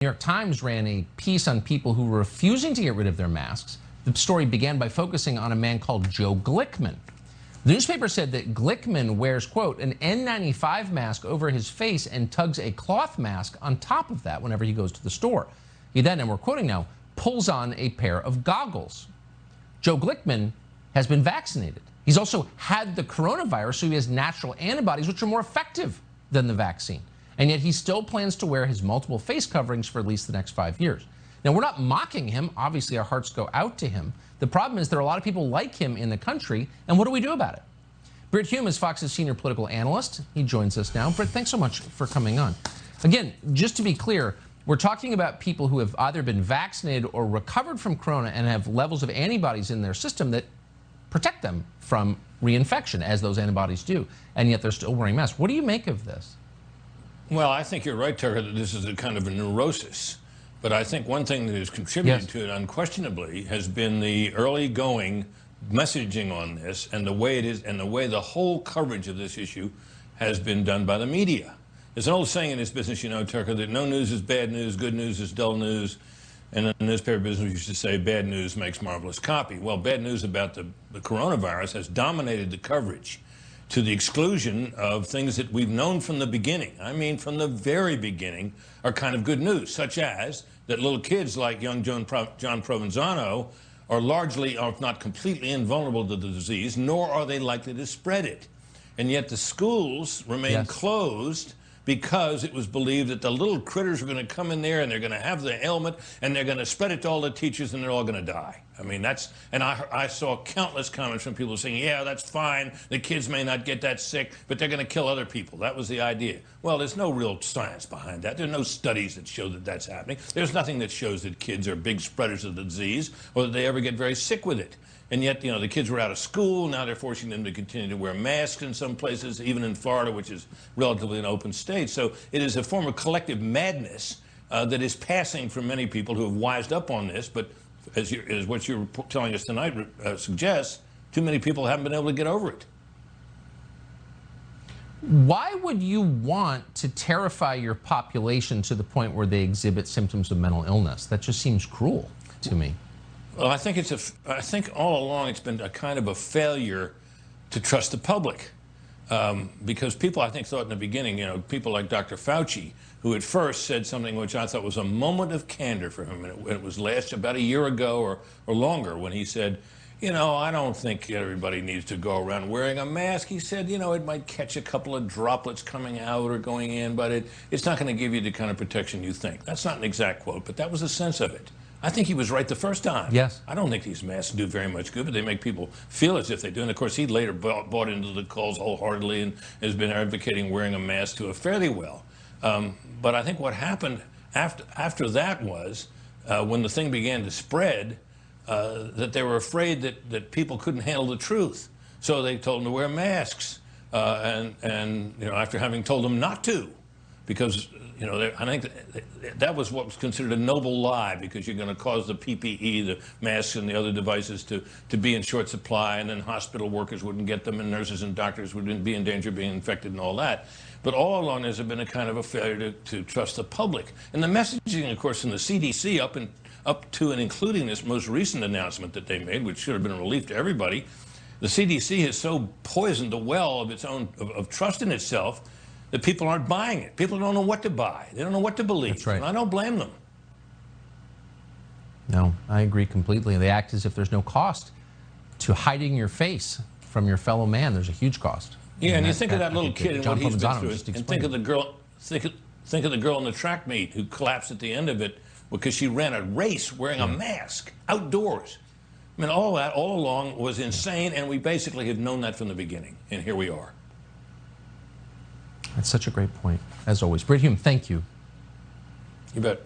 New York Times ran a piece on people who were refusing to get rid of their masks. The story began by focusing on a man called Joe Glickman. The newspaper said that Glickman wears, quote, an N95 mask over his face and tugs a cloth mask on top of that whenever he goes to the store. He then, and we're quoting now, pulls on a pair of goggles. Joe Glickman has been vaccinated. He's also had the coronavirus, so he has natural antibodies, which are more effective than the vaccine. And yet he still plans to wear his multiple face coverings for at least the next 5 years. Now, we're not mocking him. Obviously, our hearts go out to him. The problem is there are a lot of people like him in the country, and what do we do about it? Brit Hume is Fox's senior political analyst. He joins us now. Brit, thanks so much for coming on. Again, just to be clear, we're talking about people who have either been vaccinated or recovered from corona and have levels of antibodies in their system that protect them from reinfection, as those antibodies do, and yet they're still wearing masks. What do you make of this? Well, I think you're right, Tucker, that this is a kind of a neurosis. But I think one thing that has contributed to it unquestionably has been the early going messaging on this and the way it is and the way the whole coverage of this issue has been done by the media. There's an old saying in this business, you know, Tucker, that no news is bad news, good news is dull news. And in the newspaper business, we used to say bad news makes marvelous copy. Well, bad news about the coronavirus has dominated the coverage to the exclusion of things that we've known from the beginning. I mean, from the very beginning, are kind of good news, such as that little kids like young John Provenzano are largely, if not completely, invulnerable to the disease, nor are they likely to spread it. And yet the schools remain closed because it was believed that the little critters are going to come in there and they're going to have the ailment and they're going to spread it to all the teachers and they're all going to die. I mean, and I saw countless comments from people saying, yeah, that's fine. The kids may not get that sick, but they're going to kill other people. That was the idea. Well, there's no real science behind that. There are no studies that show that that's happening. There's nothing that shows that kids are big spreaders of the disease or that they ever get very sick with it. And yet, you know, the kids were out of school. Now they're forcing them to continue to wear masks in some places, even in Florida, which is relatively an open state. So it is a form of collective madness that is passing for many people who have wised up on this. But as what you're telling us tonight suggests, too many people haven't been able to get over it. Why would you want to terrify your population to the point where they exhibit symptoms of mental illness? That just seems cruel to me. Well, I think all along it's been a kind of a failure to trust the public. Because people, I think, thought in the beginning, you know, people like Dr. Fauci, who at first said something which I thought was a moment of candor for him, and it was last about a year ago or longer, when he said, you know, I don't think everybody needs to go around wearing a mask. He said, you know, it might catch a couple of droplets coming out or going in, but it's not going to give you the kind of protection you think. That's not an exact quote, but that was the sense of it. I think he was right the first time. Yes. I don't think these masks do very much good, but they make people feel as if they do. And of course, he later bought into the cause wholeheartedly and has been advocating wearing a mask to a fairly well. But I think what happened after that was when the thing began to spread, that they were afraid that people couldn't handle the truth. So they told them to wear masks. And you know, after having told them not to, because you know, I think that was what was considered a noble lie, because you're going to cause the PPE, the masks and the other devices to be in short supply, and then hospital workers wouldn't get them, and nurses and doctors would be in danger of being infected and all that. But all along there's been a kind of a failure to trust the public. And the messaging, of course, in the CDC up to and including this most recent announcement that they made, which should have been a relief to everybody, the CDC has so poisoned the well of its own of trust in itself that people aren't buying it. People don't know what to buy. They don't know what to believe. That's right. And I don't blame them. No, I agree completely. They act as if there's no cost to hiding your face from your fellow man. There's a huge cost. Yeah, and you think of that little kid and what he's been through, and think of the girl. Think of the girl in the track meet who collapsed at the end of it because she ran a race wearing a mask outdoors. I mean, all that all along was insane, and we basically have known that from the beginning, and here we are. That's such a great point, as always. Brit Hume, thank you. You bet.